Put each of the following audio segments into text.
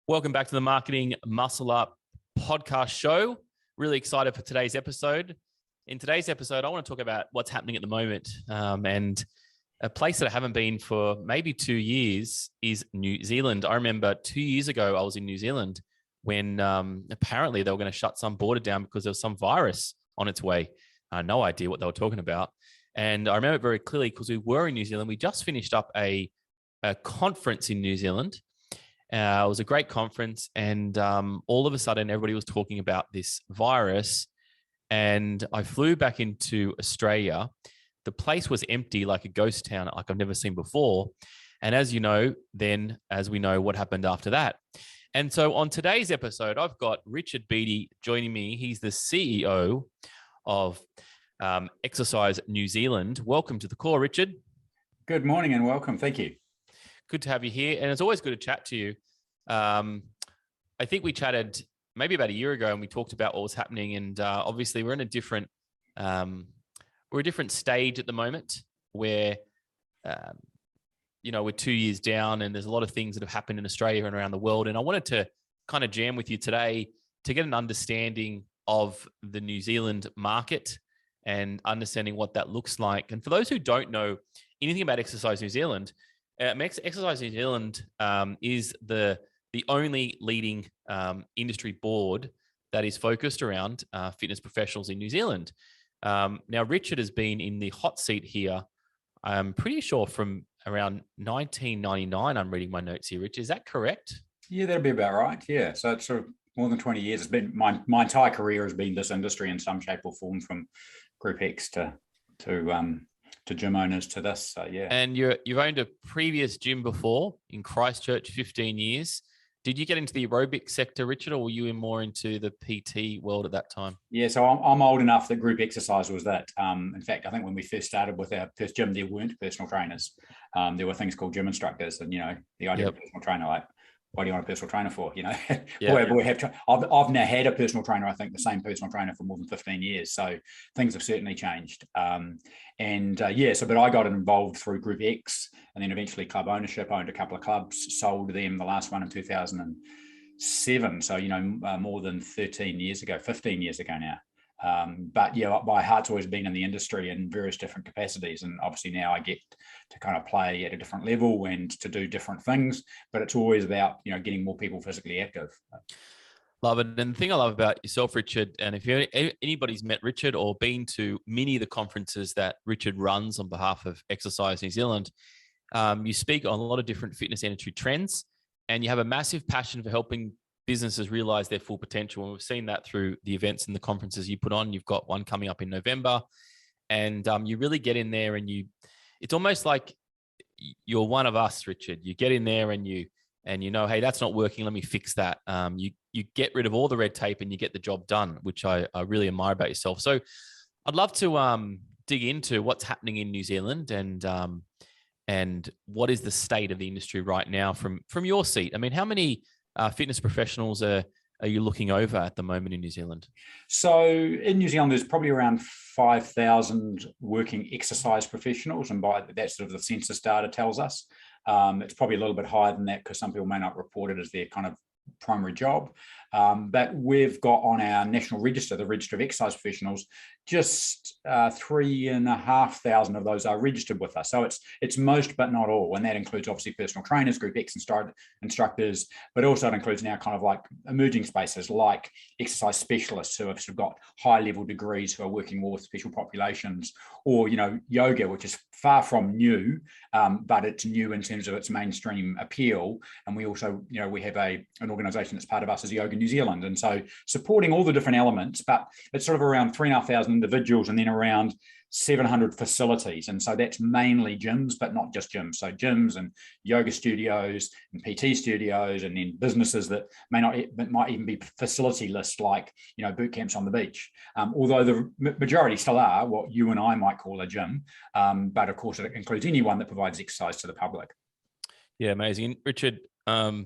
Welcome back to the Marketing Muscle Up podcast show. Really excited for today's episode. In today's episode, I want to talk about what's happening at the moment. And a place that I haven't been for maybe 2 years is New Zealand. I remember 2 years ago, I was in New Zealand when apparently they were going to shut some border down because there was some virus on its way. No idea what they were talking about. And I remember it very clearly because we were in New Zealand. We just finished up a conference in New Zealand. It was a great conference, and all of a sudden, everybody was talking about this virus. And I flew back into Australia. The place was empty, like a ghost town, like I've never seen before. And as you know, then as we know, what happened after that. And so on today's episode, I've got Richard Beddie joining me. He's the CEO of Exercise New Zealand. Welcome to the call, Richard. Good morning and welcome. Thank you. Good to have you here. And it's always good to chat to you. I think we chatted maybe about a year ago and we talked about what was happening. And obviously we're in a different stage at the moment where, we're 2 years down and there's a lot of things that have happened in Australia and around the world. And I wanted to kind of jam with you today to get an understanding of the New Zealand market and understanding what that looks like. And for those who don't know anything about Exercise New Zealand, Exercise New Zealand is the only leading industry board that is focused around fitness professionals in New Zealand. Now, Richard has been in the hot seat here, I'm pretty sure from around 1999. I'm reading my notes here, Rich. Is that correct? Yeah, that'll be about right. Yeah, so it's sort of more than 20 years. It's been my entire career has been this industry in some shape or form, from Group X to gym owners to this. So yeah. And you've owned a previous gym before in Christchurch, 15 years. Did you get into the aerobic sector, Richard, or were you more into the PT world at that time? Yeah, so I'm old enough that group exercise was that. In fact, I think when we first started with our first gym, there weren't personal trainers. There were things called gym instructors, and the idea of a personal trainer, like, what do you want a personal trainer for? I've now had a personal trainer, I think the same personal trainer for more than 15 years. So things have certainly changed. But I got involved through Group X and then eventually club ownership, owned a couple of clubs, sold them, the last one in 2007. So, more than 15 years ago now. My heart's always been in the industry in various different capacities. And obviously now I get to kind of play at a different level and to do different things, but it's always about, getting more people physically active. Love it. And the thing I love about yourself, Richard, and if anybody's met Richard or been to many of the conferences that Richard runs on behalf of Exercise New Zealand, you speak on a lot of different fitness industry trends, and you have a massive passion for helping businesses realize their full potential. And we've seen that through the events and the conferences you put on. You've got one coming up in November, and you really get in there and it's almost like you're one of us, Richard. You get in there and you know, hey, that's not working. Let me fix that. You get rid of all the red tape and you get the job done, which I really admire about yourself. So I'd love to dig into what's happening in New Zealand and what is the state of the industry right now from your seat. I mean, how many fitness professionals are you looking over at the moment in New Zealand? So in New Zealand, there's probably around 5,000 working exercise professionals. And by that's sort of the census data tells us. It's probably a little bit higher than that because some people may not report it as their kind of primary job. But we've got on our national register, the Register of Exercise Professionals, just 3,500 of those are registered with us. So it's most, but not all. And that includes obviously personal trainers, Group X instructors, but also it includes now kind of like emerging spaces like exercise specialists who have sort of got high level degrees who are working more with special populations, or, yoga, which is far from new, but it's new in terms of its mainstream appeal. And we also, we have an organization that's part of us as Yoga New Zealand. And so supporting all the different elements, but it's sort of around 3,500 individuals and then around 700 facilities. And so that's mainly gyms, but not just gyms. So gyms and yoga studios and PT studios, and then businesses that might even be facility lists like, boot camps on the beach. Although the majority still are what you and I might call a gym. But of course it includes anyone that provides exercise to the public. Yeah, amazing. And Richard, we've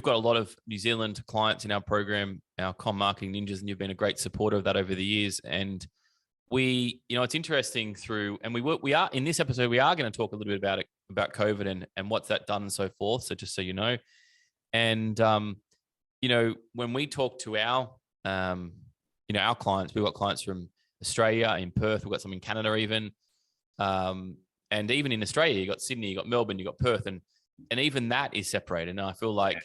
got a lot of New Zealand clients in our program, our Com Marketing Ninjas, and you've been a great supporter of that over the years. And it's interesting we are in this episode, we are going to talk a little bit about COVID and what's that done and so forth. So just so you know, And, when we talk to our, our clients, we've got clients from Australia, in Perth, we've got some in Canada even. And even in Australia, you got Sydney, you got Melbourne, you got Perth, and even that is separated. And I feel like,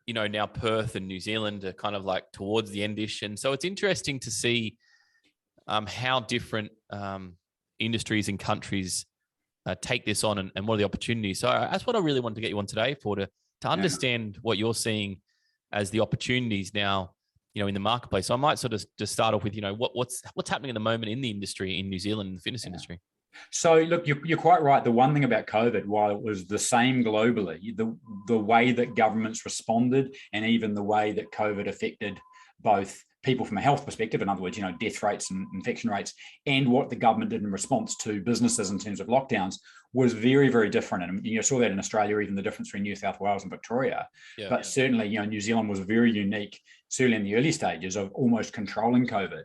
now Perth and New Zealand are kind of like towards the endish. And so it's interesting to see how different industries and countries take this on, and what are the opportunities. So that's what I really wanted to get you on today to understand what you're seeing as the opportunities now, in the marketplace. So I might sort of just start off with, what's happening at the moment in the industry in New Zealand, the fitness industry. So look, you're quite right. The one thing about COVID, while it was the same globally, the way that governments responded, and even the way that COVID affected both people from a health perspective, in other words, death rates and infection rates, and what the government did in response to businesses in terms of lockdowns, was very, very different. And you saw that in Australia, even the difference between New South Wales and Victoria. But certainly, New Zealand was very unique, certainly in the early stages of almost controlling COVID.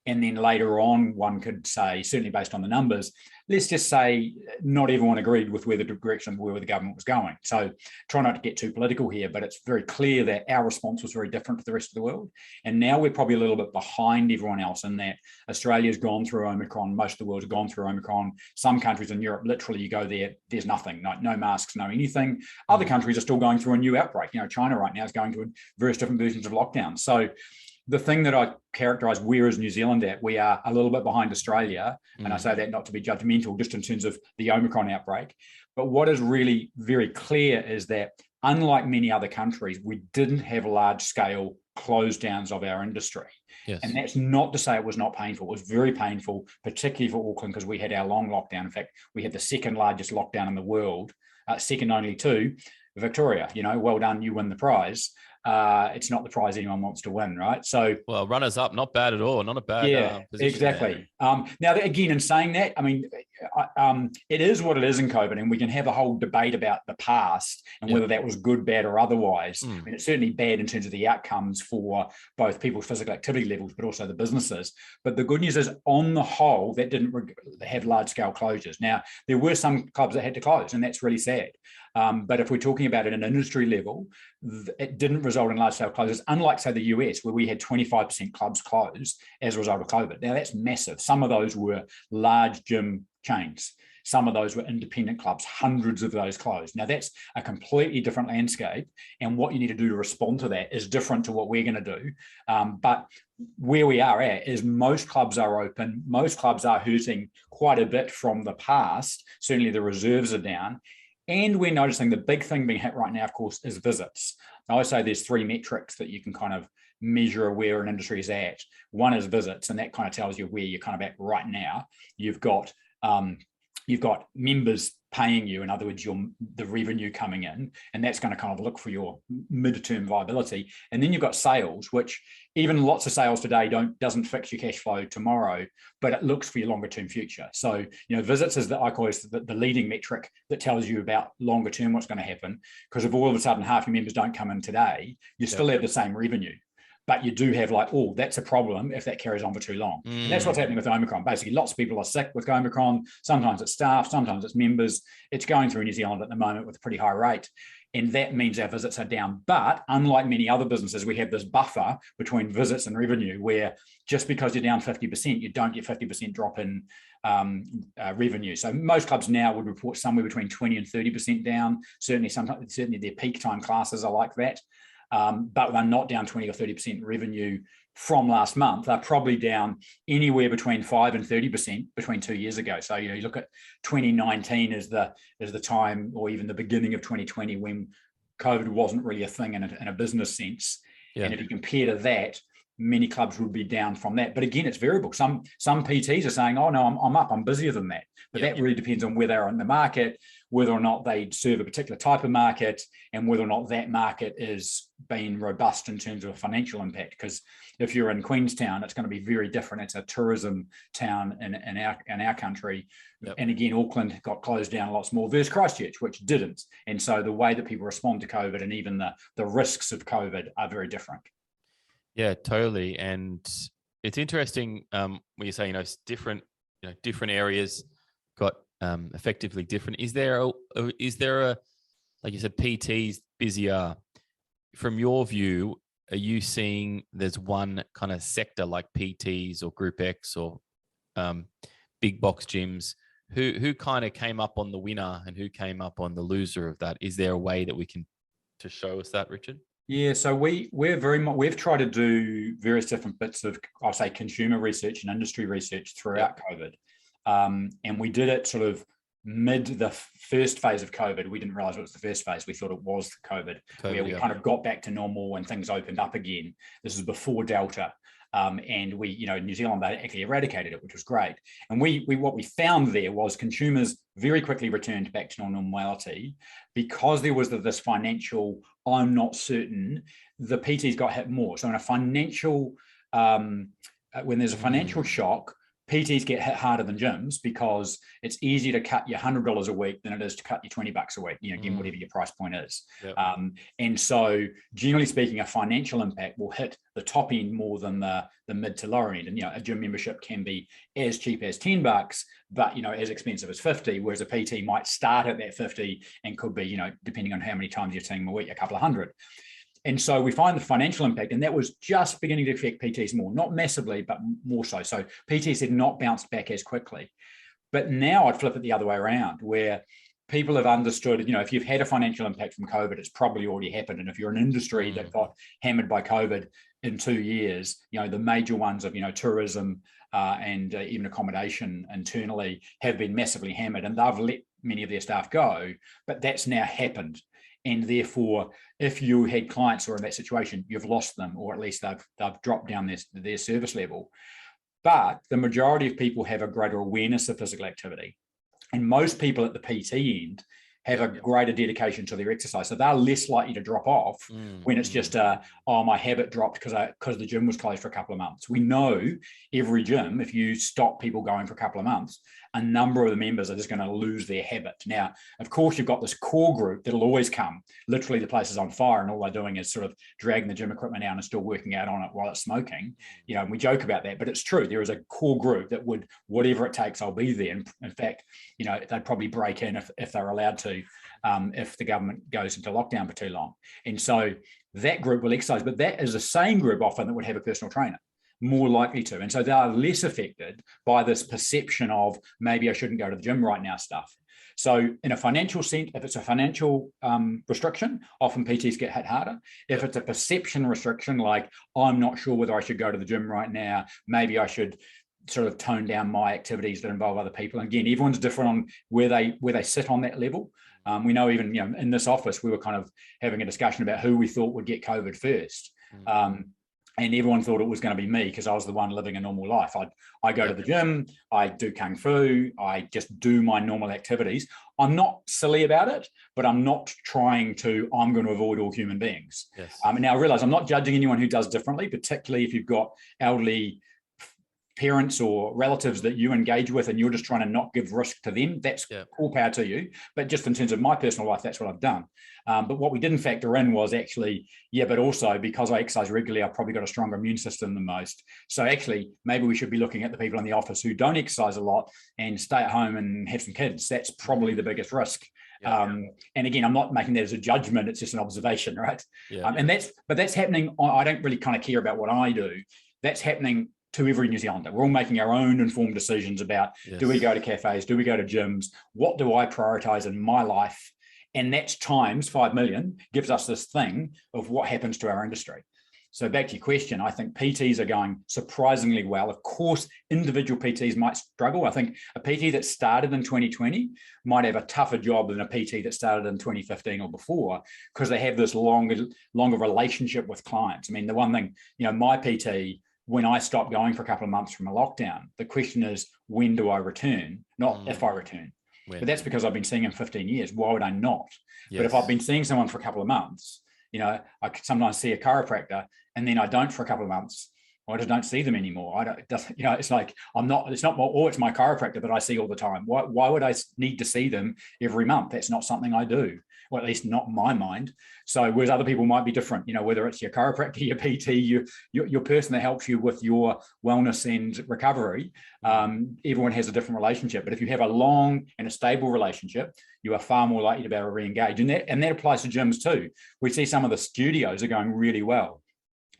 And then later on, one could say, certainly based on the numbers, let's just say not everyone agreed with where the direction where the government was going. So try not to get too political here, but it's very clear that our response was very different to the rest of the world. And now we're probably a little bit behind everyone else in that Australia's gone through Omicron. Most of the world's gone through Omicron. Some countries in Europe, literally you go there, there's nothing, no masks, no anything. Other countries are still going through a new outbreak. China right now is going through various different versions of lockdown. So the thing that I characterise, where is New Zealand at? We are a little bit behind Australia. And I say that not to be judgmental, just in terms of the Omicron outbreak. But what is really very clear is that unlike many other countries, we didn't have large scale close downs of our industry. Yes. And that's not to say it was not painful. It was very painful, particularly for Auckland, because we had our long lockdown. In fact, we had the second largest lockdown in the world, second only to Victoria. Well done, you win the prize. It's not the prize anyone wants to win, right? So, well, runners up, not bad at all, not a bad position. Exactly. Now, again, in saying that, I mean, it is what it is in COVID, and we can have a whole debate about the past and whether that was good, bad, or otherwise. I mean, it's certainly bad in terms of the outcomes for both people's physical activity levels, but also the businesses. But the good news is, on the whole, that didn't have large-scale closures. Now, there were some clubs that had to close, and that's really sad. But if we're talking about it at an industry level, it didn't result in large-scale closures, unlike, say, the US, where we had 25% clubs close as a result of COVID. Now, that's massive. Some of those were large gym chains. Some of those were independent clubs, hundreds of those closed. Now, that's a completely different landscape, and what you need to do to respond to that is different to what we're going to do. But where we are at is most clubs are open. Most clubs are hurting quite a bit from the past. Certainly the reserves are down. And we're noticing the big thing being hit right now, of course, is visits. I always say there's three metrics that you can kind of measure where an industry is at. One is visits, and that kind of tells you where you're kind of at right now. You've got members paying you, in other words, the revenue coming in, and that's going to kind of look for your midterm viability. And then you've got sales, which even lots of sales today doesn't fix your cash flow tomorrow, but it looks for your longer term future. So, visits is I call it the leading metric that tells you about longer term what's going to happen. Because if all of a sudden half your members don't come in today, you still have the same revenue. But you do have that's a problem if that carries on for too long. And that's what's happening with Omicron. Basically, lots of people are sick with Omicron. Sometimes it's staff, sometimes it's members. It's going through New Zealand at the moment with a pretty high rate. And that means our visits are down. But unlike many other businesses, we have this buffer between visits and revenue where just because you're down 50%, you don't get 50% drop in revenue. So most clubs now would report somewhere between 20 and 30% down. Certainly their peak time classes are like that. But they're not down 20 or 30% revenue from last month. They're probably down anywhere between 5 and 30% between 2 years ago. So you look at 2019 as the time, or even the beginning of 2020, when COVID wasn't really a thing in a business sense. Yeah. And if you compare to that, many clubs would be down from that. But again, it's variable. Some PTs are saying, "Oh no, I'm up. I'm busier than that." But that really depends on where they're in the market, whether or not they serve a particular type of market, and whether or not that market is being robust in terms of a financial impact. Because if you're in Queenstown, it's going to be very different. It's a tourism town in our country. Yep. And again, Auckland got closed down a lot more versus Christchurch, which didn't. And so the way that people respond to COVID and even the risks of COVID are very different. Yeah, totally. And it's interesting when you say, different areas got effectively different. Is there a, like you said, PTs busier? from your view, are you seeing there's one kind of sector like PTs or Group X or big box gyms who kind of came up on the winner and who came up on the loser of that? Is there a way that we can to show us that, Richard? Yeah, so we've tried to do various different bits of, I'll say, consumer research and industry research throughout COVID, and we did it sort of mid the first phase of COVID. We didn't realize it was the first phase. We thought it was COVID where we kind of got back to normal and things opened up again. This is before Delta. And we, New Zealand, they actually eradicated it, which was great. And what we found there was consumers very quickly returned back to normality because there was this financial, I'm not certain, the PTs got hit more. So in a financial, when there's a financial shock, PTs get hit harder than gyms because it's easier to cut you $100 a week than it is to cut you $20 a week, again, whatever your price point is. Yep. And so generally speaking, a financial impact will hit the top end more than the mid to lower end. And, a gym membership can be as cheap as $10, but, as expensive as 50, whereas a PT might start at that 50 and could be, depending on how many times you're seeing them a week, a couple of hundred. And so we find the financial impact, and that was just beginning to affect PTs more, not massively, but more so. So PTs had not bounced back as quickly. But now I'd flip it the other way around, where people have understood, if you've had a financial impact from COVID, it's probably already happened. And if you're an industry that got hammered by COVID in 2 years, the major ones of, tourism and even accommodation internally have been massively hammered, and they've let many of their staff go, but that's now happened. And therefore, if you had clients who are in that situation, you've lost them, or at least they've dropped down their service level. But the majority of people have a greater awareness of physical activity. And most people at the PT end have a greater dedication to their exercise. So they're less likely to drop off when it's just, my habit dropped because the gym was closed for a couple of months. We know every gym, if you stop people going for a couple of months, a number of the members are just going to lose their habit. Now, of course, you've got this core group that'll always come. Literally, the place is on fire, and all they're doing is sort of dragging the gym equipment out and still working out on it while it's smoking. And we joke about that, but it's true. There is a core group that would, whatever it takes, I'll be there. And in fact, they'd probably break in if they're allowed to, if the government goes into lockdown for too long. And so that group will exercise, but that is the same group often that would have a personal trainer, more likely to. And so they are less affected by this perception of maybe I shouldn't go to the gym right now stuff. So in a financial sense, if it's a financial restriction, often PTs get hit harder. If it's a perception restriction, like I'm not sure whether I should go to the gym right now, maybe I should sort of tone down my activities that involve other people. And again, everyone's different on where they sit on that level. We know even in this office, we were kind of having a discussion about who we thought would get COVID first. And everyone thought it was going to be me because I was the one living a normal life. I go to the gym, I do Kung Fu, I just do my normal activities. I'm not silly about it, but I'm not I'm going to avoid all human beings. Yes. And now I realize I'm not judging anyone who does differently, particularly if you've got elderly parents or relatives that you engage with and you're just trying to not give risk to them. That's all power to you. But just in terms of my personal life, that's what I've done. But what we didn't factor in was actually, but also because I exercise regularly, I've probably got a stronger immune system than most. So actually, maybe we should be looking at the people in the office who don't exercise a lot and stay at home and have some kids. That's probably the biggest risk. And again, I'm not making that as a judgment. It's just an observation, right? And that's happening. I don't really kind of care about what I do. That's happening to every New Zealander. We're all making our own informed decisions about, do we go to cafes? Do we go to gyms? What do I prioritize in my life? And that's times 5 million gives us this thing of what happens to our industry. So back to your question, I think PTs are going surprisingly well. Of course, individual PTs might struggle. I think a PT that started in 2020 might have a tougher job than a PT that started in 2015 or before, because they have this longer relationship with clients. I mean, the one thing, my PT, when I stopped going for a couple of months from a lockdown, the question is, when do I return? Not if I return. When? But that's because I've been seeing him 15 years. Why would I not? Yes. But if I've been seeing someone for a couple of months, I could sometimes see a chiropractor and then I don't for a couple of months. I just don't see them anymore. It's like it's my chiropractor that I see all the time. Why would I need to see them every month? That's not something I do. or at least not in my mind. So whereas other people might be different, whether it's your chiropractor, your PT, your person that helps you with your wellness and recovery, everyone has a different relationship. But if you have a long and a stable relationship, you are far more likely to be able to re-engage. And that applies to gyms too. We see some of the studios are going really well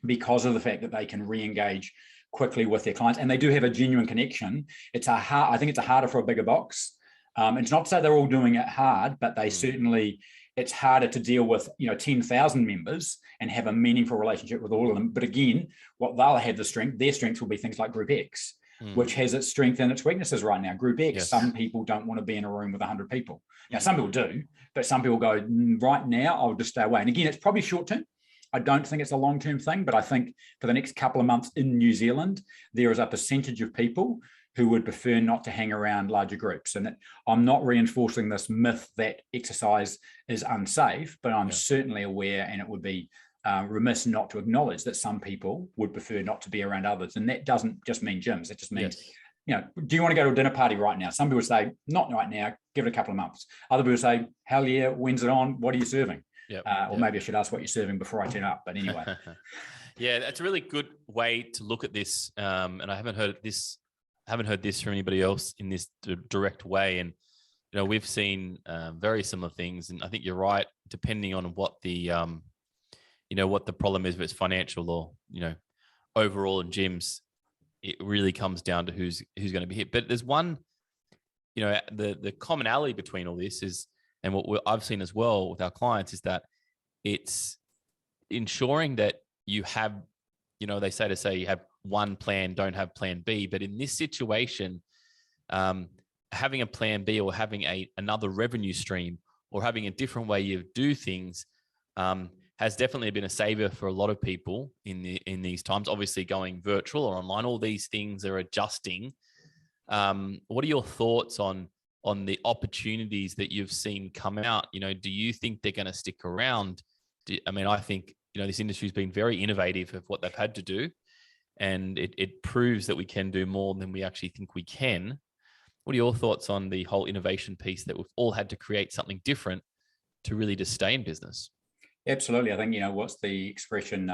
because of the fact that they can re-engage quickly with their clients, and they do have a genuine connection. I think it's harder for a bigger box. It's not to say they're all doing it hard, but they certainly, it's harder to deal with 10,000 members and have a meaningful relationship with all of them. But again, what they'll have their strengths will be things like Group X, which has its strength and its weaknesses right now. Group X, yes. Some people don't want to be in a room with 100 people. Now, some people do, but some people go, right now, I'll just stay away. And again, it's probably short term. I don't think it's a long-term thing, but I think for the next couple of months in New Zealand, there is a percentage of people who would prefer not to hang around larger groups. And I'm not reinforcing this myth that exercise is unsafe, but I'm certainly aware, and it would be remiss not to acknowledge that some people would prefer not to be around others. And that doesn't just mean gyms. It just means, do you want to go to a dinner party right now? Some people say, not right now, give it a couple of months. Other people say, hell yeah, when's it on? What are you serving? Or maybe I should ask what you're serving before I turn up. But anyway. Yeah, that's a really good way to look at this. And I haven't heard this from anybody else in this direct way. And, we've seen very similar things. And I think you're right, depending on what the, what the problem is, if it's financial or, overall in gyms, it really comes down to who's going to be hit. But there's one, the commonality between all this is, and what I've seen as well with our clients is that it's ensuring that you have, they say you have one plan, don't have plan B. But in this situation, having a plan B or having another revenue stream or having a different way you do things has definitely been a savior for a lot of people in these times. Obviously, going virtual or online, all these things are adjusting. What are your thoughts on the opportunities that you've seen come out? Do you think they're going to stick around? I think, this industry's been very innovative of what they've had to do, and it proves that we can do more than we actually think we can. What are your thoughts on the whole innovation piece that we've all had to create something different to really just stay in business? Absolutely. I think, what's the expression,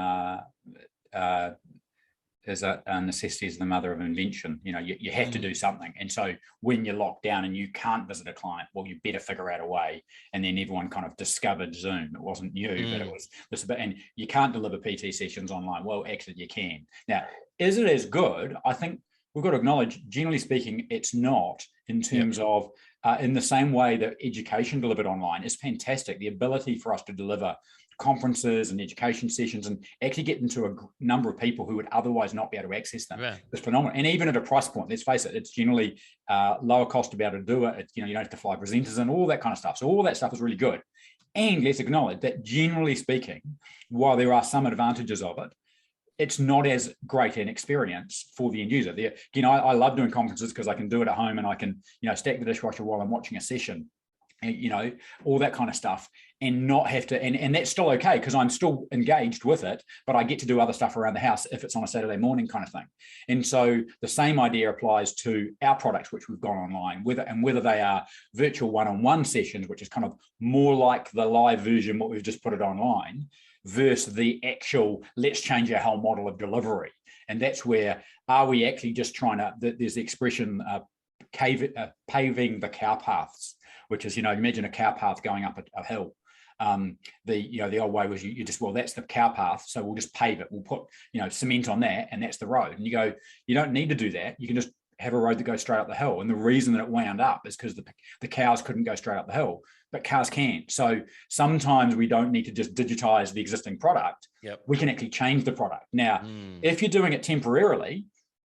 is a necessity is the mother of invention. You have to do something. And so when you're locked down and you can't visit a client, well, you better figure out a way. And then everyone kind of discovered Zoom. It wasn't new, but it was this bit. And you can't deliver PT sessions online. Well, actually you can. Now, is it as good? I think we've got to acknowledge, generally speaking, it's not, in terms of, in the same way that education delivered online is fantastic. The ability for us to deliver conferences and education sessions and actually get into a number of people who would otherwise not be able to access them is phenomenal. And even at a price point, let's face it, it's generally lower cost to be able to do it. You don't have to fly presenters and all that kind of stuff. So all that stuff is really good. And let's acknowledge that, generally speaking, while there are some advantages of it, it's not as great an experience for the end user. I love doing conferences because I can do it at home and I can, stack the dishwasher while I'm watching a session, all that kind of stuff, and not have to, and that's still okay because I'm still engaged with it, but I get to do other stuff around the house if it's on a Saturday morning kind of thing. And so the same idea applies to our products, which we've gone online, whether they are virtual one-on-one sessions, which is kind of more like the live version, what we've just put it online, versus the actual, let's change our whole model of delivery. And that's where, are we actually just trying to, there's the expression, paving the cow paths, which is, imagine a cow path going up a hill. The old way was you just, well, that's the cow path, so we'll just pave it. We'll put, cement on that, and that's the road. And you go, you don't need to do that. You can just have a road that goes straight up the hill. And the reason that it wound up is because the cows couldn't go straight up the hill, but cars can. So sometimes we don't need to just digitize the existing product. We can actually change the product. Now, if you're doing it temporarily,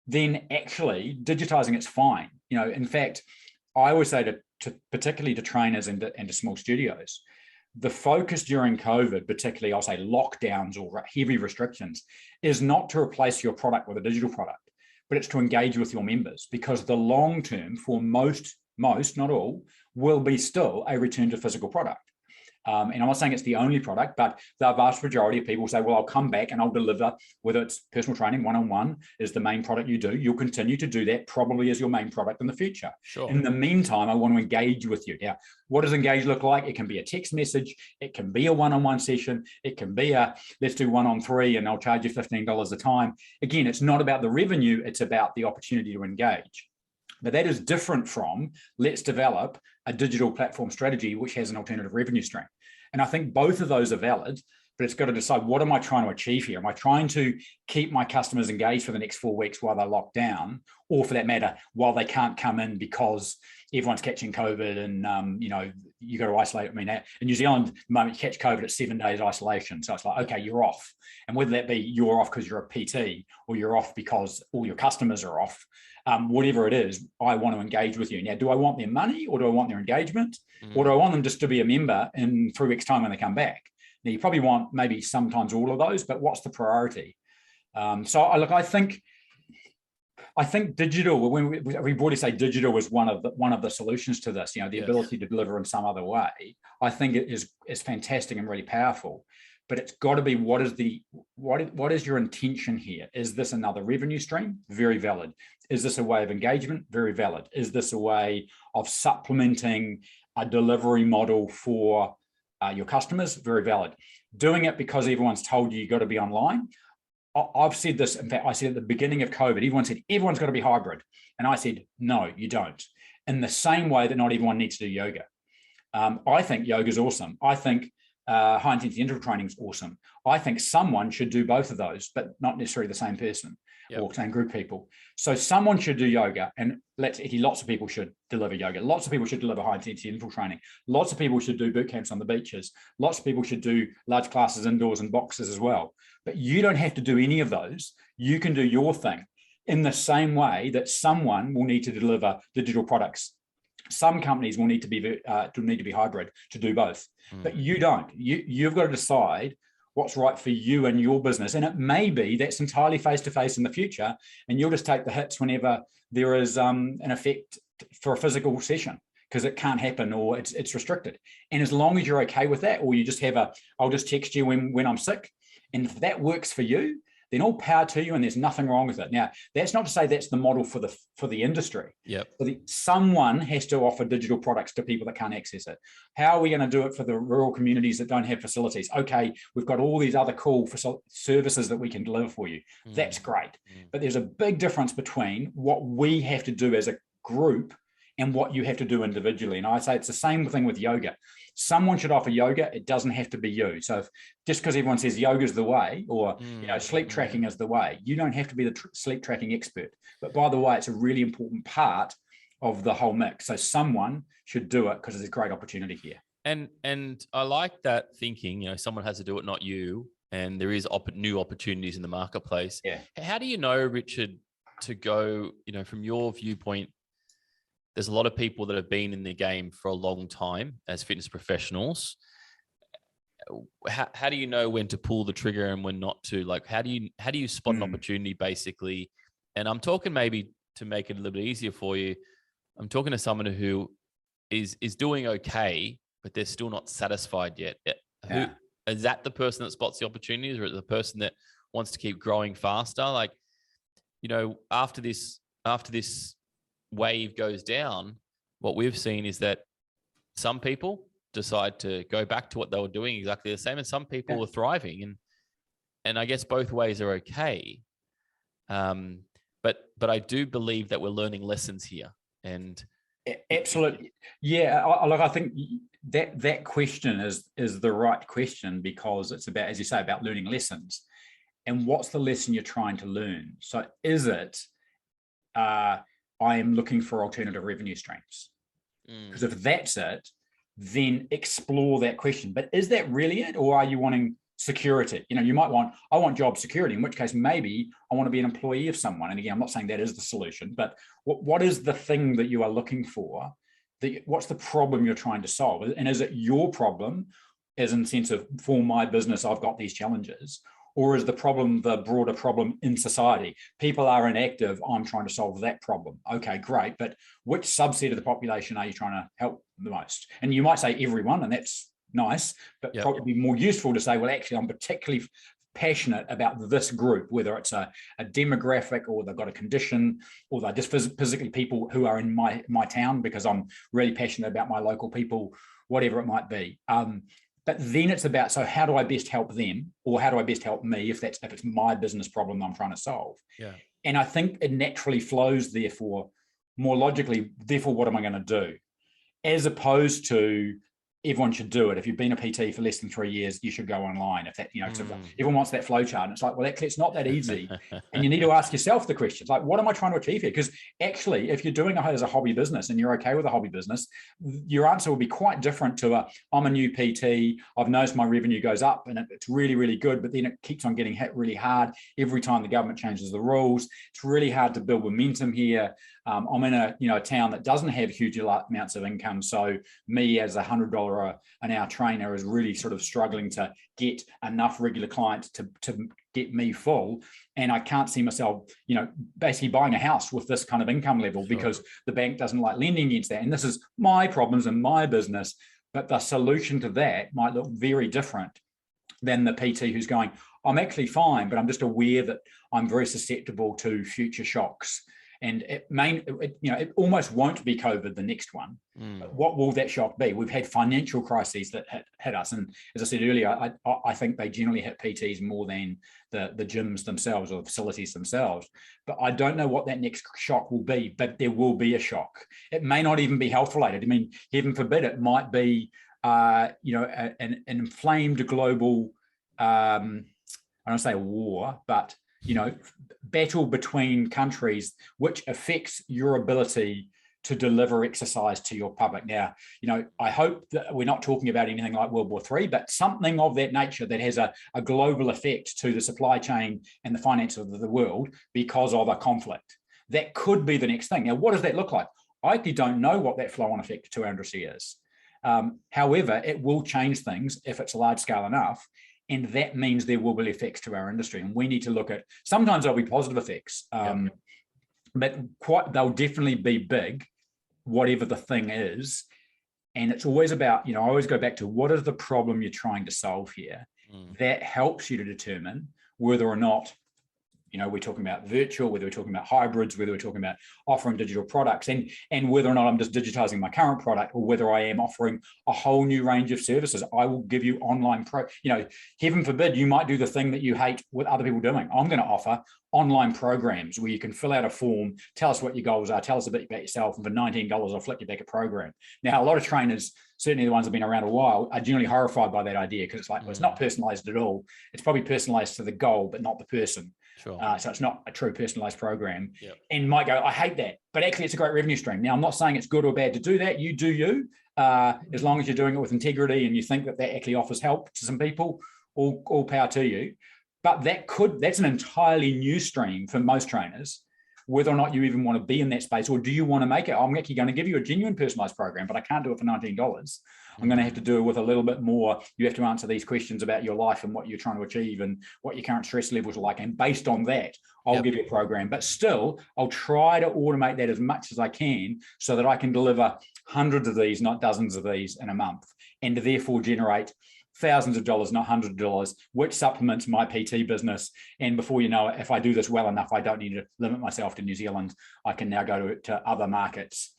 then actually digitizing it's fine. In fact, I always say to particularly to trainers and to small studios, the focus during COVID, particularly I'll say lockdowns or heavy restrictions, is not to replace your product with a digital product, but it's to engage with your members, because the long term for most, not all, will be still a return to physical product. And I'm not saying it's the only product, but the vast majority of people say, well, I'll come back and I'll deliver, whether it's personal training, one-on-one is the main product you do. You'll continue to do that probably as your main product in the future. Sure. In the meantime, I want to engage with you. Now, what does engage look like? It can be a text message. It can be a one-on-one session. It can be a, let's do 1-on-3 and I'll charge you $15 a time. Again, it's not about the revenue. It's about the opportunity to engage. But that is different from let's develop a digital platform strategy which has an alternative revenue stream. And I think both of those are valid, but it's got to decide, what am I trying to achieve here? Am I trying to keep my customers engaged for the next 4 weeks while they're locked down, or for that matter, while they can't come in because everyone's catching COVID and you got to isolate? I mean, in New Zealand, the moment you catch COVID, it's 7 days isolation. So it's like, okay, you're off. And whether that be you're off because you're a PT or you're off because all your customers are off, whatever it is, I want to engage with you. Now, do I want their money or do I want their engagement? Or do I want them just to be a member in 3 weeks' time when they come back? Now, you probably want maybe sometimes all of those, but what's the priority? I think digital, when we broadly say digital was one of the solutions to this, the ability to deliver in some other way, I think it is fantastic and really powerful. But it's got to be, what is your intention here? Is this another revenue stream? Very valid. Is this a way of engagement? Very valid. Is this a way of supplementing a delivery model for your customers? Very valid. Doing it because everyone's told you got to be online. I've said this, in fact, I said at the beginning of COVID, everyone said, everyone's got to be hybrid. And I said, no, you don't. In the same way that not everyone needs to do yoga. I think yoga is awesome. I think high intensity interval training is awesome. I think someone should do both of those, but not necessarily the same person. Yep. Or same group of people. So someone should do yoga, and lots of people should deliver yoga. Lots of people should deliver high intensity interval training. Lots of people should do boot camps on the beaches. Lots of people should do large classes indoors and boxes as well. But you don't have to do any of those. You can do your thing in the same way that someone will need to deliver digital products. Some companies will need to be hybrid to do both, but you don't. You've got to decide what's right for you and your business. And it may be that's entirely face-to-face in the future, and you'll just take the hits whenever there is an effect for a physical session, because it can't happen or it's restricted. And as long as you're okay with that, or you just have I'll just text you when I'm sick, and if that works for you, then all power to you, and there's nothing wrong with it. Now, that's not to say that's the model for the industry. Yep. Someone has to offer digital products to people that can't access it. How are we going to do it for the rural communities that don't have facilities? Okay, we've got all these other cool services that we can deliver for you. That's great. But there's a big difference between what we have to do as a group and what you have to do individually. And I say it's the same thing with yoga. Someone should offer yoga. It doesn't have to be you. So just because everyone says yoga is the way, or sleep tracking is the way, you don't have to be the sleep tracking expert. But by the way, it's a really important part of the whole mix. So someone should do it because there's a great opportunity here. And I like that thinking. Someone has to do it, not you. And there is new opportunities in the marketplace. Yeah. How do you know, Richard, to go? From your viewpoint, there's a lot of people that have been in the game for a long time as fitness professionals. How do you know when to pull the trigger and when not to? Like, how do you spot an opportunity, basically? And I'm talking, maybe to make it a little bit easier for you, I'm talking to someone who is doing okay, but they're still not satisfied yet. Yeah. Is that the person that spots the opportunities, or is it the person that wants to keep growing faster? Like, after this wave goes down, what we've seen is that some people decide to go back to what they were doing exactly the same, and some people are thriving, and I guess both ways are okay. But I do believe that we're learning lessons here. And absolutely, yeah. I think that question is the right question, because it's about, as you say, about learning lessons. And what's the lesson you're trying to learn? So is it I am looking for alternative revenue streams? Because if that's it, then explore that question. But is that really it? Or are you wanting security? You might I want job security, in which case maybe I want to be an employee of someone. And again, I'm not saying that is the solution, but what is the thing that you are looking for? What's the problem you're trying to solve? And is it your problem, as in sense of, for my business, I've got these challenges? Or is the problem the broader problem in society? People are inactive. I'm trying to solve that problem. Okay, great. But which subset of the population are you trying to help the most? And you might say everyone, and that's nice, but Yep. probably more useful to say, well, actually, I'm particularly passionate about this group, whether it's a demographic or they've got a condition or they're just physically people who are in my town because I'm really passionate about my local people, whatever it might be. But then it's about, so how do I best help them, or how do I best help me if it's my business problem I'm trying to solve? Yeah. And I think it naturally flows, therefore, more logically, therefore, what am I going to do? As opposed to everyone should do it. If you've been a PT for less than 3 years, you should go online. If that, everyone wants that flow chart. And it's like, well, actually, it's not that easy. And you need to ask yourself the questions like, what am I trying to achieve here? Because actually, if you're doing it as a hobby business and you're okay with a hobby business, your answer will be quite different to I'm a new PT. I've noticed my revenue goes up and it's really, really good, but then it keeps on getting hit really hard every time the government changes the rules. It's really hard to build momentum here. I'm in a town that doesn't have huge amounts of income. So me as $100 an hour trainer is really sort of struggling to get enough regular clients to get me full. And I can't see myself, basically buying a house with this kind of income level because the bank doesn't like lending against that. And this is my problems in my business. But the solution to that might look very different than the PT who's going, I'm actually fine, but I'm just aware that I'm very susceptible to future shocks. And it almost won't be COVID, the next one. But what will that shock be? We've had financial crises that hit us. And as I said earlier, I think they generally hit PTs more than the gyms themselves or the facilities themselves. But I don't know what that next shock will be, but there will be a shock. It may not even be health related. I mean, heaven forbid, it might be, an inflamed global, I don't say a war, but battle between countries, which affects your ability to deliver exercise to your public. Now, I hope that we're not talking about anything like World War III, but something of that nature that has a global effect to the supply chain and the finance of the world because of a conflict. That could be the next thing. Now, what does that look like? I actually don't know what that flow-on effect to our industry is. However, it will change things if it's large scale enough. And that means there will be effects to our industry. And we need to look at, sometimes there'll be positive effects, but they'll definitely be big, whatever the thing is. And it's always about, I always go back to what is the problem you're trying to solve here? That helps you to determine whether or not, we're talking about virtual, whether we're talking about hybrids, whether we're talking about offering digital products, and whether or not I'm just digitizing my current product or whether I am offering a whole new range of services. I will give you online heaven forbid, you might do the thing that you hate with other people doing. I'm going to offer online programs where you can fill out a form, tell us what your goals are, tell us a bit about yourself, and for $19, I'll flip you back a program. Now, a lot of trainers, certainly the ones that have been around a while, are generally horrified by that idea because it's like, well, it's not personalized at all. It's probably personalized to the goal, but not the person. Sure. So it's not a true personalized program. And might go, I hate that, but actually it's a great revenue stream. Now, I'm not saying it's good or bad to do that. You do you, as long as you're doing it with integrity and you think that actually offers help to some people, all power to you. But that's an entirely new stream for most trainers, whether or not you even want to be in that space, or do you want to make it? I'm actually going to give you a genuine personalized program, but I can't do it for $19. I'm going to have to do it with a little bit more. You have to answer these questions about your life and what you're trying to achieve and what your current stress levels are like. And based on that, I'll give you a program. But still, I'll try to automate that as much as I can so that I can deliver hundreds of these, not dozens of these in a month, and to therefore generate thousands of dollars, not hundreds of dollars, which supplements my PT business. And before you know it, if I do this well enough, I don't need to limit myself to New Zealand. I can now go to other markets.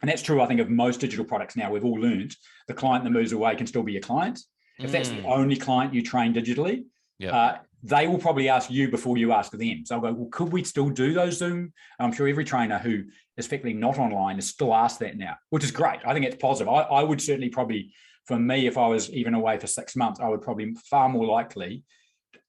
And that's true, I think, of most digital products now. We've all learned the client that moves away can still be your client. If that's the only client you train digitally, they will probably ask you before you ask them. So I'll go, well, could we still do those Zoom? I'm sure every trainer who is effectively not online is still asked that now, which is great. I think it's positive. I would certainly probably, for me, if I was even away for 6 months, I would probably far more likely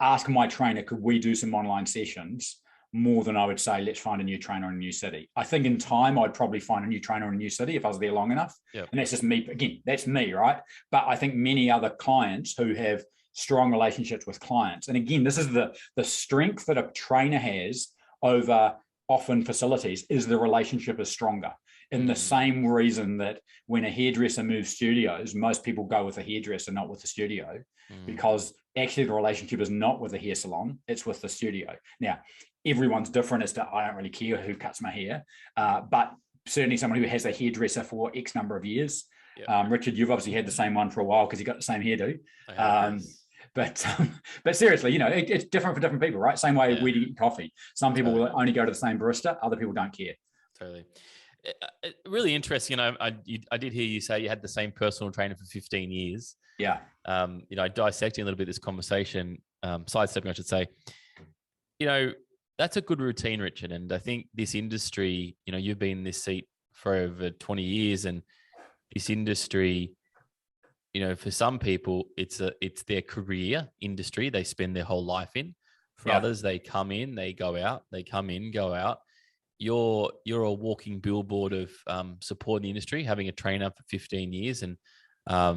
ask my trainer, could we do some online sessions, more than I would say, let's find a new trainer in a new city. I think in time, I'd probably find a new trainer in a new city if I was there long enough. And that's just me. Again, that's me, right? But I think many other clients who have strong relationships with clients. And again, this is the strength that a trainer has over often facilities is the relationship is stronger. In the same reason that when a hairdresser moves studios, most people go with a hairdresser, not with the studio, because actually the relationship is not with the hair salon, it's with the studio. Now, everyone's different as to, I don't really care who cuts my hair, but certainly someone who has a hairdresser for X number of years, Richard, you've obviously had the same one for a while because you got the same hairdo. I have, yes. But seriously, it's different for different people, right? Same way we eat coffee. Some people will only go to the same barista. Other people don't care. Totally. Really interesting. I did hear you say you had the same personal trainer for 15 years. Yeah. Dissecting a little bit this conversation, sidestepping, I should say, that's a good routine, Richard. And I think this industry, you've been in this seat for over 20 years, and this industry, for some people, it's their career industry. They spend their whole life in. For others, they come in, they go out, they come in, go out. You're a walking billboard of supporting the industry, having a trainer for 15 years. And, at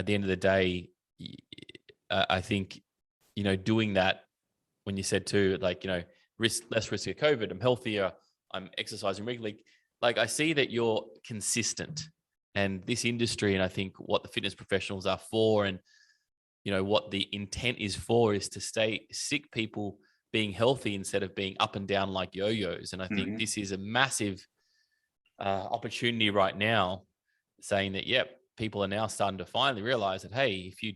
the end of the day, I think, doing that, when you said too, less risk of COVID, I'm healthier, I'm exercising regularly. I see that you're consistent, and this industry, and I think what the fitness professionals are for, and, what the intent is for, is to sick people being healthy instead of being up and down like yo-yos. And I think this is a massive opportunity right now, saying that, people are now starting to finally realize that, hey, if you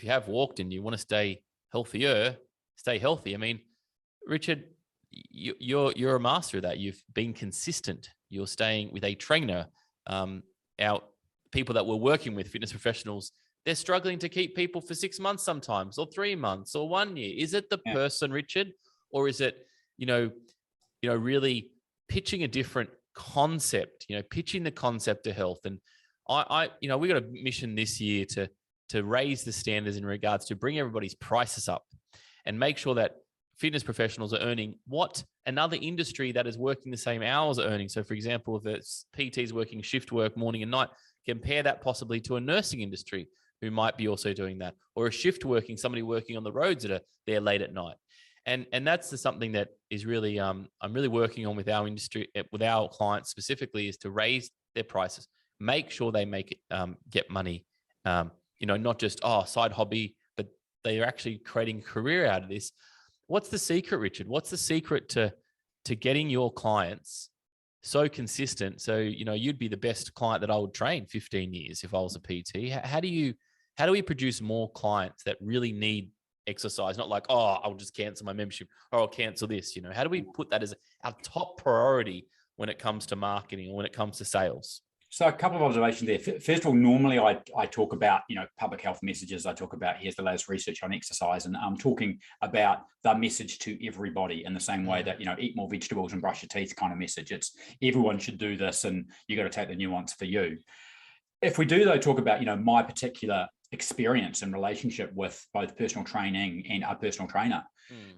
have walked and you want to stay healthier, stay healthy. I mean, Richard, you're a master of that. You've been consistent. You're staying with a trainer. Our people that we're working with, fitness professionals, they're struggling to keep people for 6 months sometimes, or 3 months, or 1 year. Is it the person, Richard, or is it, really pitching a different concept? Pitching the concept of health. And we got a mission this year to raise the standards in regards to bring everybody's prices up and make sure that fitness professionals are earning what another industry that is working the same hours are earning. So, for example, if it's PTs working shift work morning and night, compare that possibly to a nursing industry who might be also doing that, or a shift working, somebody working on the roads that are there late at night. And that's something that is really, I'm really working on with our industry, with our clients specifically, is to raise their prices, make sure they make it, get money, not just, side hobby, but they're actually creating a career out of this. What's the secret, Richard? What's the secret to getting your clients so consistent? So, you'd be the best client that I would train 15 years if I was a PT. How do we produce more clients that really need exercise? Not like, I'll just cancel my membership, or I'll cancel this. How do we put that as our top priority when it comes to marketing or when it comes to sales? So a couple of observations there. First of all, normally I talk about, public health messages. I talk about, here's the latest research on exercise. And I'm talking about the message to everybody in the same way that, eat more vegetables and brush your teeth kind of message. It's everyone should do this, and you got to take the nuance for you. If we do, though, talk about, my particular experience and relationship with both personal training and a personal trainer.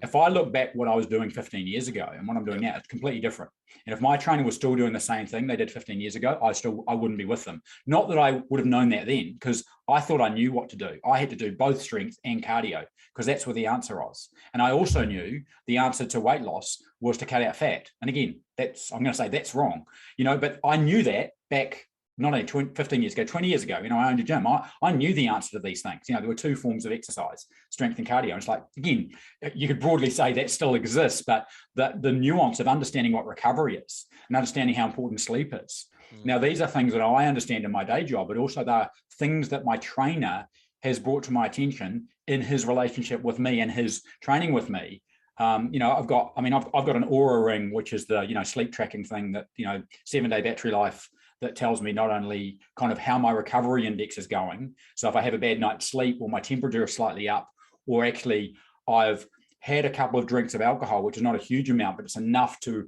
If I look back what I was doing 15 years ago and what I'm doing now, it's completely different. And if my trainer was still doing the same thing they did 15 years ago, I wouldn't be with them. Not that I would have known that then, because I thought I knew what to do. I had to do both strength and cardio because that's where the answer was. And I also knew the answer to weight loss was to cut out fat. And again, I'm going to say that's wrong, but I knew that back not only 15 years ago, 20 years ago, I owned a gym. I knew the answer to these things. There were two forms of exercise, strength and cardio. And it's like, again, you could broadly say that still exists, but the nuance of understanding what recovery is and understanding how important sleep is. Now, these are things that I understand in my day job, but also they're things that my trainer has brought to my attention in his relationship with me and his training with me. I've got an Aura ring, which is the, sleep tracking thing that, 7-day battery life, that tells me not only kind of how my recovery index is going. So if I have a bad night's sleep, or my temperature is slightly up, or actually I've had a couple of drinks of alcohol, which is not a huge amount, but it's enough to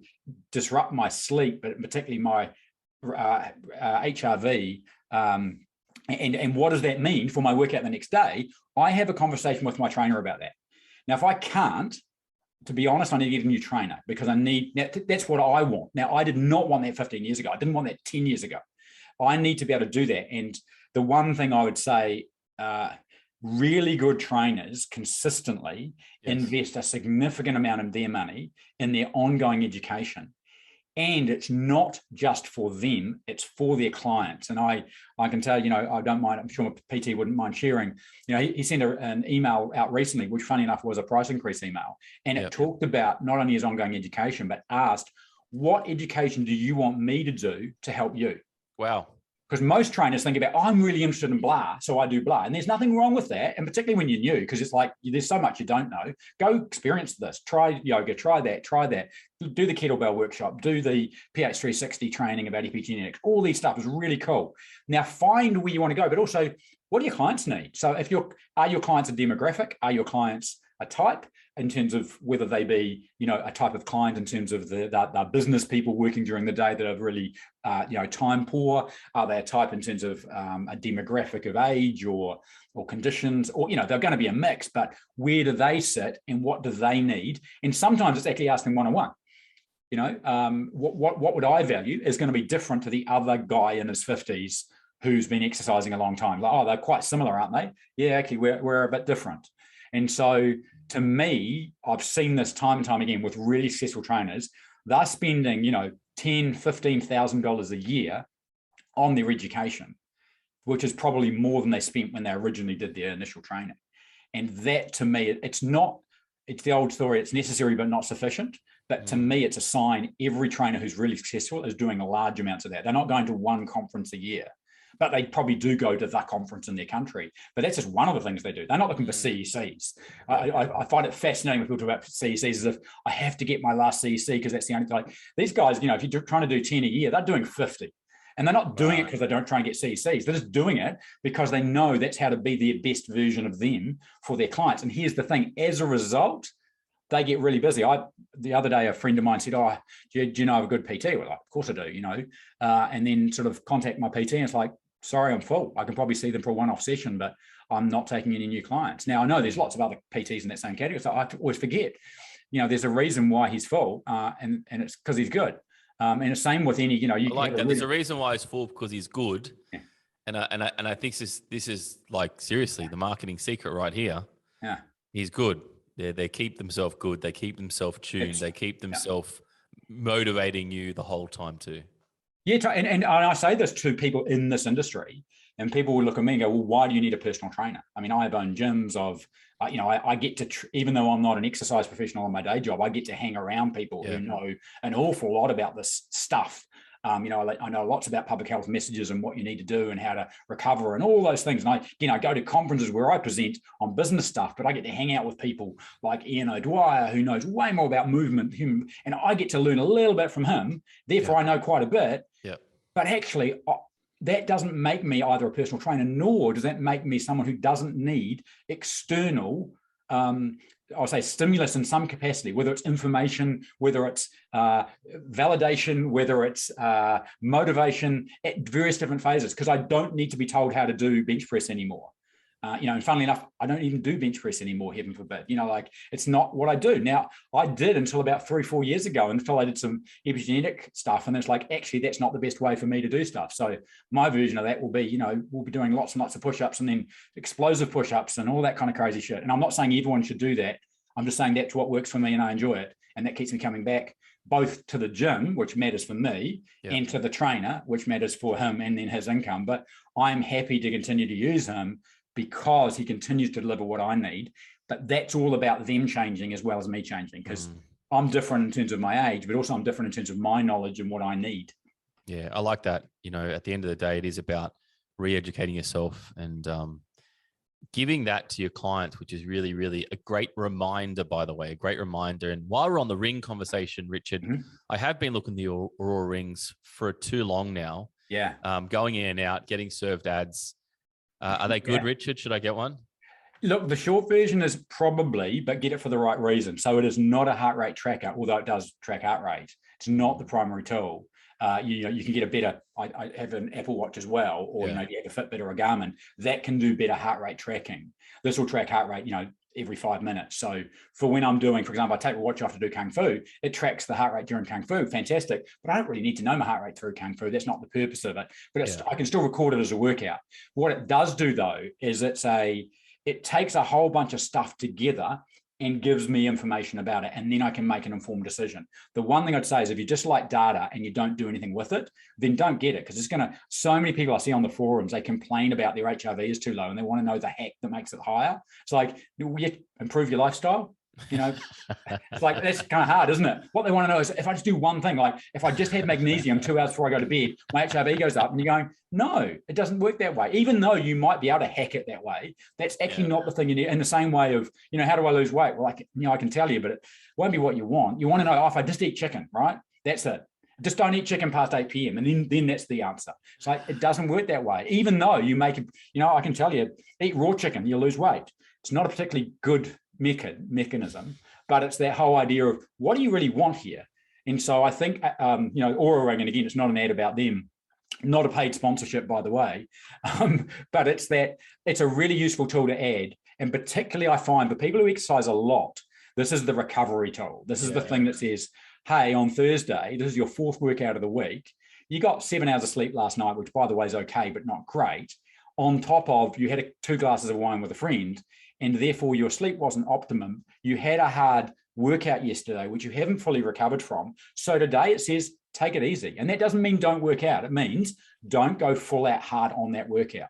disrupt my sleep, but particularly my HRV. And what does that mean for my workout the next day? I have a conversation with my trainer about that. Now, if I can't, to be honest, I need to get a new trainer, because that's what I want. Now, I did not want that 15 years ago. I didn't want that 10 years ago. I need to be able to do that. And the one thing I would say, really good trainers consistently invest a significant amount of their money in their ongoing education. And it's not just for them, it's for their clients. And I can tell, I don't mind, I'm sure PT wouldn't mind sharing, he sent an email out recently, which funny enough was a price increase email. And it talked about not only his ongoing education, but asked, what education do you want me to do to help you? Wow. Because most trainers think about, I'm really interested in blah, so I do blah. And there's nothing wrong with that. And particularly when you're new, because it's like, there's so much you don't know. Go experience this. Try yoga, try that. Do the kettlebell workshop, do the PH360 training about epigenetics. All these stuff is really cool. Now find where you want to go, but also what do your clients need? So are your clients a demographic? Are your clients a type, in terms of whether they be, a type of client in terms of the business people working during the day that are really, time poor? Are they a type in terms of a demographic of age or conditions? Or, they're going to be a mix, but where do they sit and what do they need? And sometimes it's actually asking one-on-one. What would I value is going to be different to the other guy in his 50s who's been exercising a long time. Like, oh, they're quite similar, aren't they? Yeah, actually, we're a bit different. And so to me, I've seen this time and time again with really successful trainers. They're spending, $10,000, $15,000 a year on their education, which is probably more than they spent when they originally did their initial training. And that, to me, it's the old story, it's necessary but not sufficient. But to me, it's a sign every trainer who's really successful is doing large amounts of that. They're not going to one conference a year, but they probably do go to the conference in their country. But that's just one of the things they do. They're not looking for CECs. I find it fascinating when people talk about CECs as if I have to get my last CEC because that's the only thing. Like, these guys, if you're trying to do 10 a year, they're doing 50. And they're not doing it because they don't try and get CECs. They're just doing it because they know that's how to be their best version of them for their clients. And here's the thing, as a result, they get really busy. The other day, a friend of mine said, oh, do you know of a good PT? Well, like, of course I do, and then sort of contact my PT and it's like, sorry, I'm full. I can probably see them for a one-off session, but I'm not taking any new clients. Now, I know there's lots of other PTs in that same category, so I always forget, there's a reason why he's full, and it's because he's good. And the same with any, you I like that. There's a reason why he's full because he's good. Yeah. And I think this is like, seriously, the marketing secret right here. Yeah. He's good. They keep themselves good. They keep themselves tuned. They keep themselves motivating you the whole time too. Yeah, and I say this to people in this industry, and people will look at me and go, well, why do you need a personal trainer? I mean, I've owned gyms I get to, even though I'm not an exercise professional on my day job, I get to hang around people who know an awful lot about this stuff. I know lots about public health messages and what you need to do and how to recover and all those things. And I go to conferences where I present on business stuff, but I get to hang out with people like Ian O'Dwyer, who knows way more about movement, and I get to learn a little bit from him. Therefore, I know quite a bit. Yeah. But actually, that doesn't make me either a personal trainer, nor does that make me someone who doesn't need external I'll say stimulus in some capacity, whether it's information, whether it's validation, whether it's motivation at various different phases, because I don't need to be told how to do bench press anymore. And funnily enough, I don't even do bench press anymore, heaven forbid. It's not what I do. Now, I did until about 3-4 years ago, until I did some epigenetic stuff. And it's like, actually, that's not the best way for me to do stuff. So my version of that will be, we'll be doing lots and lots of push-ups and then explosive push-ups and all that kind of crazy shit. And I'm not saying everyone should do that. I'm just saying that's what works for me and I enjoy it. And that keeps me coming back both to the gym, which matters for me, and to the trainer, which matters for him and then his income. But I'm happy to continue to use him because he continues to deliver what I need. But that's all about them changing as well as me changing, because I'm different in terms of my age, but also I'm different in terms of my knowledge and what I need. Yeah, I like that. At the end of the day, it is about re-educating yourself and giving that to your clients, which is really, really a great reminder, by the way, a great reminder. And while we're on the ring conversation, Richard, I have been looking at the Aurora rings for too long now. Yeah. Going in and out, getting served ads. Are they good, Richard? Should I get one? Look, the short version is probably, but get it for the right reason. So it is not a heart rate tracker, although it does track heart rate. It's not the primary tool. You can get a better, I have an Apple Watch as well, or you have a Fitbit or a Garmin that can do better heart rate tracking. This will track heart rate, every 5 minutes. So for when I'm doing, for example, I take a watch off to do Kung Fu, it tracks the heart rate during Kung Fu, fantastic. But I don't really need to know my heart rate through Kung Fu. That's not the purpose of it. But I can still record it as a workout. What it does do though, is it takes a whole bunch of stuff together and gives me information about it. And then I can make an informed decision. The one thing I'd say is if you just like data and you don't do anything with it, then don't get it. Because so many people I see on the forums, they complain about their HRV is too low and they want to know the hack that makes it higher. It's like, you improve your lifestyle. You know, it's like, that's kind of hard, isn't it? What they want to know is, if I just do one thing, like if I just had magnesium 2 hours before I go to bed, my HRV goes up. And you're going, no, it doesn't work that way. Even though you might be able to hack it that way, that's actually not the thing you need. In the same way of, you know, how do I lose weight? Well, I can tell you, but it won't be what you want. You want to know, if I just eat chicken, right? That's it. Just don't eat chicken past 8 p.m. And then that's the answer. It's like, it doesn't work that way. Even though you make it, you know, I can tell you, eat raw chicken, you'll lose weight. It's not a particularly good mechanism, but it's that whole idea of, what do you really want here? And so I think, you know, Aura Ring, and again, it's not an ad about them, not a paid sponsorship, by the way, but it's a really useful tool to add. And particularly I find for people who exercise a lot, this is the recovery tool. This is the thing that says, hey, on Thursday, this is your 4th workout of the week. You got 7 hours of sleep last night, which by the way is okay, but not great. On top of, you had 2 glasses of wine with a friend, and therefore your sleep wasn't optimum. You had a hard workout yesterday, which you haven't fully recovered from. So today it says, take it easy. And that doesn't mean don't work out. It means don't go full out hard on that workout.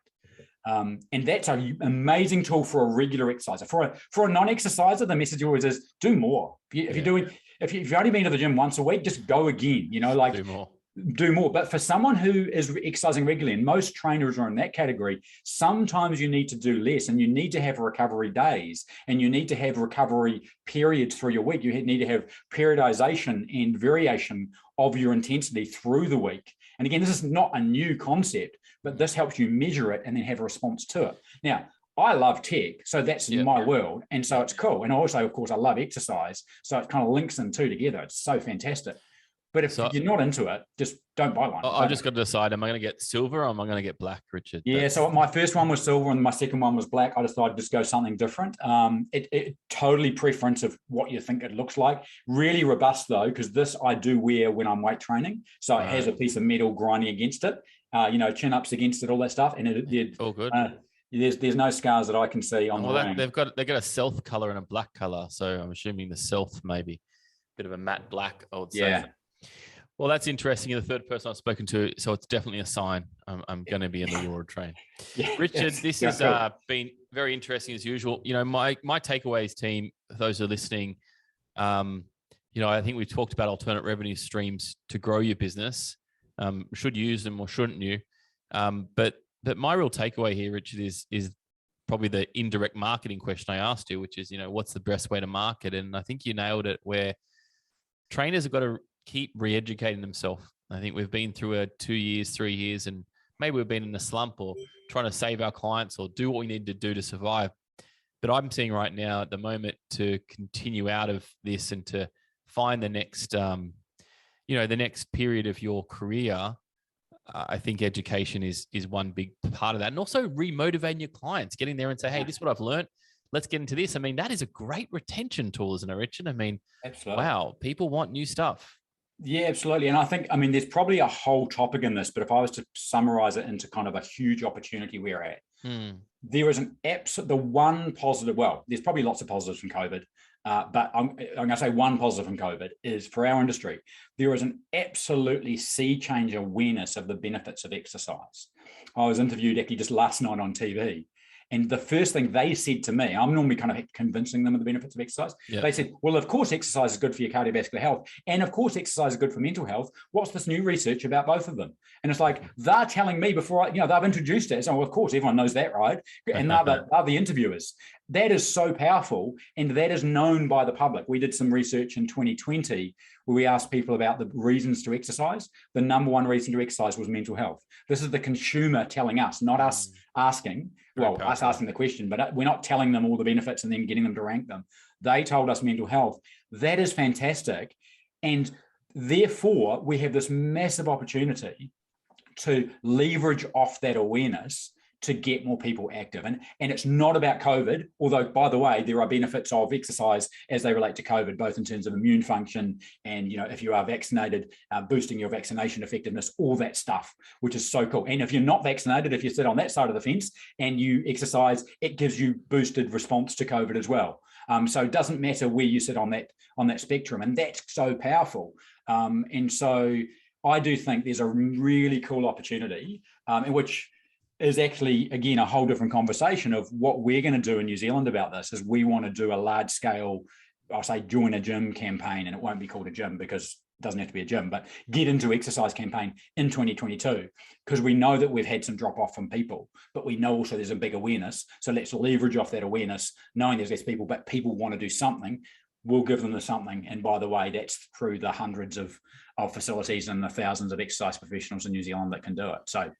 And that's an amazing tool for a regular exerciser. For a non-exerciser, the message always is, do more. If you've only been to the gym once a week, just go again, you know, like do more. But for someone who is exercising regularly, and most trainers are in that category, sometimes you need to do less, and you need to have recovery days, and you need to have recovery periods through your week. You need to have periodization and variation of your intensity through the week. And again, this is not a new concept, but this helps you measure it and then have a response to it. Now, I love tech, so that's my world. And so it's cool. And also, of course, I love exercise. So it kind of links them two together. It's so fantastic. But if you're not into it, just don't buy one. I've just got to decide, am I going to get silver or am I going to get black, Richard? Yeah, so my first one was silver and my second one was black. I decided to just go something different. It totally preference of what you think it looks like. Really robust though, because this I do wear when I'm weight training. So it has a piece of metal grinding against it, you know, chin-ups against it, all that stuff. And it all good. There's no scars that I can see on the ring. They've got a self color and a black color. So I'm assuming the self maybe a bit of a matte black, I would say. Yeah. Well, that's interesting. You're the third person I've spoken to, so it's definitely a sign I'm going to be in the Aura train. Richard, this has been very interesting as usual. You know, my takeaways, team, those who are listening, you know, I think we've talked about alternate revenue streams to grow your business. Should you use them or shouldn't you? But my real takeaway here, Richard, is probably the indirect marketing question I asked you, which is, you know, what's the best way to market? And I think you nailed it, where trainers have got to keep re-educating themselves. I think we've been through 2 years, 3 years, and maybe we've been in a slump or trying to save our clients or do what we need to do to survive. But I'm seeing right now at the moment, to continue out of this and to find the next, you know, the next period of your career, I think education is one big part of that. And also remotivating your clients, getting there and say, hey, this is what I've learned. Let's get into this. I mean, that is a great retention tool, isn't it, Richard? I mean, absolutely. Wow, people want new stuff. Yeah, absolutely. And I think, I mean, there's probably a whole topic in this, but if I was to summarize it into kind of a huge opportunity we're at, there is the one positive, well, there's probably lots of positives from COVID, but I'm going to say one positive from COVID is, for our industry, there is an absolutely sea change awareness of the benefits of exercise. I was interviewed actually just last night on TV. And the first thing they said to me, I'm normally kind of convincing them of the benefits of exercise. Yep. They said, well, of course, exercise is good for your cardiovascular health. And of course, exercise is good for mental health. What's this new research about both of them? And it's like, they're telling me before, you know, they've introduced it. So, well, of course, everyone knows that, right? And they're the interviewers. That is so powerful. And that is known by the public. We did some research in 2020 where we asked people about the reasons to exercise. The number one reason to exercise was mental health. This is the consumer telling us, not us asking. Well, us asking the question, but we're not telling them all the benefits and then getting them to rank them. They told us mental health. That is fantastic. And therefore, we have this massive opportunity to leverage off that awareness to get more people active. And it's not about COVID, although, by the way, there are benefits of exercise as they relate to COVID, both in terms of immune function and, you know, if you are vaccinated, boosting your vaccination effectiveness, all that stuff, which is so cool. And if you're not vaccinated, if you sit on that side of the fence and you exercise, it gives you boosted response to COVID as well. So it doesn't matter where you sit on that spectrum, and that's so powerful. And so I do think there's a really cool opportunity in which is actually, again, a whole different conversation of what we're going to do in New Zealand about this. Is we want to do a large scale I'll say join a gym campaign, and it won't be called a gym because it doesn't have to be a gym, but get into exercise campaign in 2022, because we know that we've had some drop off from people, but we know also there's a big awareness. So let's leverage off that awareness, knowing there's less people, but people want to do something. We'll give them the something. And by the way, that's through the hundreds of facilities and the thousands of exercise professionals in New Zealand that can do it. So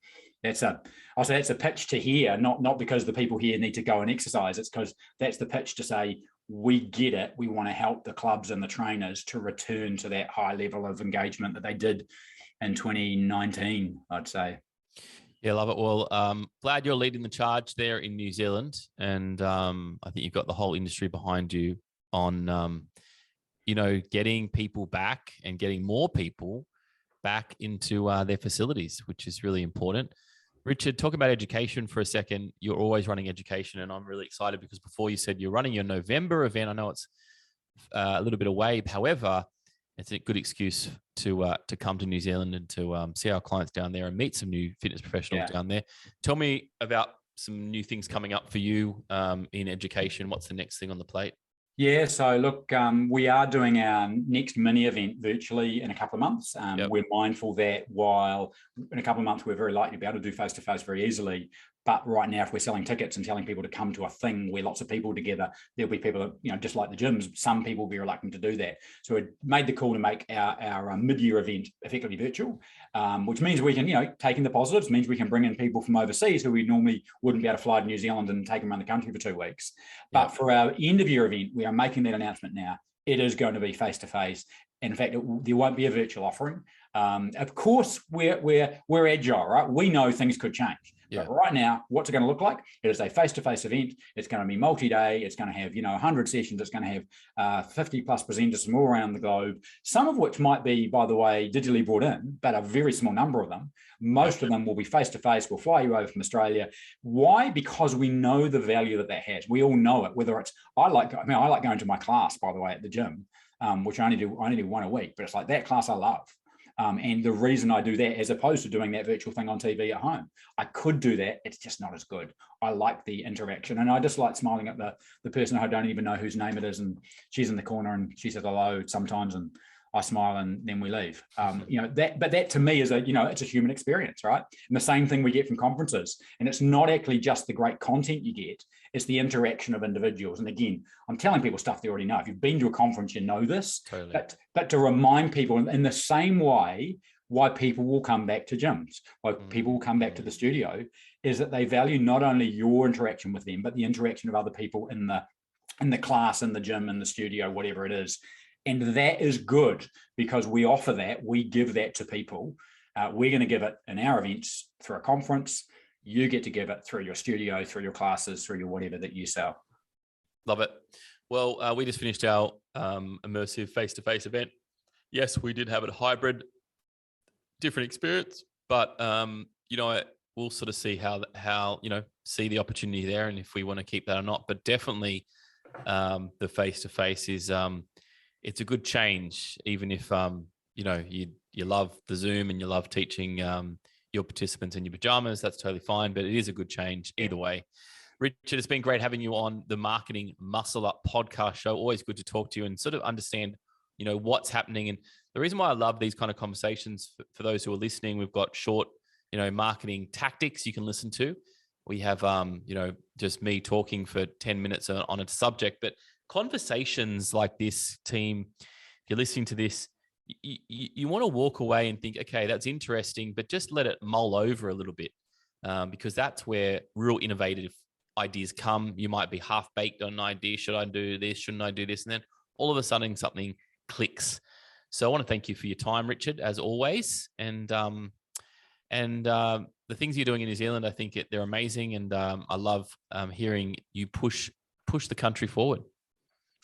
I'll say that's a pitch to here, not because the people here need to go and exercise. It's because that's the pitch to say, we get it. We want to help the clubs and the trainers to return to that high level of engagement that they did in 2019, I'd say. Yeah, love it. Well, glad you're leading the charge there in New Zealand. And I think you've got the whole industry behind you on, getting people back and getting more people back into their facilities, which is really important. Richard, talk about education for a second. You're always running education, and I'm really excited because before you said you're running your November event. I know it's a little bit away. However, it's a good excuse to come to New Zealand and to see our clients down there and meet some new fitness professionals down there. Tell me about some new things coming up for you in education. What's the next thing on the plate? Yeah, so look, we are doing our next mini event virtually in a couple of months. We're mindful that while in a couple of months we're very likely to be able to do face-to-face very easily, but right now if we're selling tickets and telling people to come to a thing where lots of people are together, there'll be people that, just like the gyms, some people will be reluctant to do that. So we made the call to make our mid-year event effectively virtual, which means we can, taking the positives, means we can bring in people from overseas who we normally wouldn't be able to fly to New Zealand and take them around the country for 2 weeks. But for our end of year event, we are making that announcement now. It is going to be face-to-face. In fact, there won't be a virtual offering. Of course, we're agile, right? We know things could change. Yeah. But right now, what's it going to look like? It is a face-to-face event. It's going to be multi-day. It's going to have, 100 sessions. It's going to have 50 plus presenters from all around the globe, some of which might be, by the way, digitally brought in, but a very small number of them. Most of them will be face-to-face. We'll fly you over from Australia. Why? Because we know the value that has. We all know it, whether it's, I like going to my class, by the way, at the gym, which I only do one a week, but it's like that class I love. And the reason I do that, as opposed to doing that virtual thing on TV at home, I could do that. It's just not as good. I like the interaction, and I just like smiling at the person I don't even know whose name it is, and she's in the corner and she says hello sometimes, and I smile and then we leave. But that to me is it's a human experience, right? And the same thing we get from conferences. And it's not actually just the great content you get, it's the interaction of individuals. And again, I'm telling people stuff they already know. If you've been to a conference, you know this. Totally. But to remind people in the same way why people will come back to gyms, why people will come back to the studio, is that they value not only your interaction with them, but the interaction of other people in the class, in the gym, in the studio, whatever it is. And that is good because we offer that, we give that to people. We're going to give it in our events through a conference. You get to give it through your studio, through your classes, through your whatever that you sell. Love it. Well, we just finished our immersive face-to-face event. Yes, we did have it hybrid, different experience, but we'll sort of see how see the opportunity there and if we want to keep that or not. But definitely the face-to-face is it's a good change, even if you love the Zoom and you love teaching your participants in your pajamas. That's totally fine, but it is a good change either way. Richard, it's been great having you on the Marketing Muscle Up podcast show. Always good to talk to you and sort of understand what's happening. And the reason why I love these kind of conversations, for those who are listening, we've got short marketing tactics you can listen to. We have just me talking for 10 minutes on a subject, but conversations like this, team, if you're listening to this, you want to walk away and think, okay, that's interesting, but just let it mull over a little bit, because that's where real innovative ideas come. You might be half baked on an idea. Should I do this? Shouldn't I do this? And then all of a sudden something clicks. So I want to thank you for your time, Richard, as always. And the things you're doing in New Zealand, I think they're amazing. And I love hearing you push the country forward.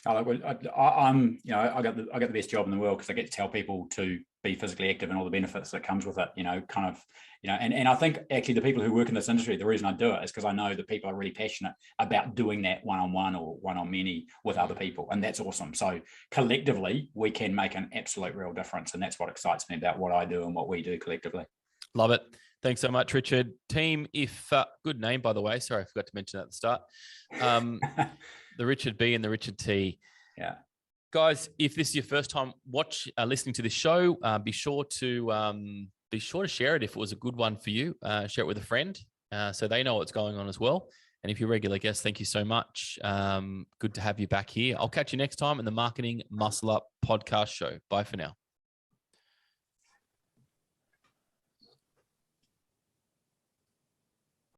I got the best job in the world because I get to tell people to be physically active and all the benefits that comes with it. And I think actually the people who work in this industry, the reason I do it is because I know that people are really passionate about doing that one-on-one or one-on-many with other people, and that's awesome. So collectively, we can make an absolute real difference, and that's what excites me about what I do and what we do collectively. Love it. Thanks so much, Richard. Team, good name, by the way. Sorry, I forgot to mention that at the start. The Richard B and the Richard T. Yeah. Guys, if this is your first time listening to this show, be sure to share it if it was a good one for you. Share it with a friend so they know what's going on as well. And if you're a regular guest, thank you so much. Good to have you back here. I'll catch you next time in the Marketing Muscle Up podcast show. Bye for now.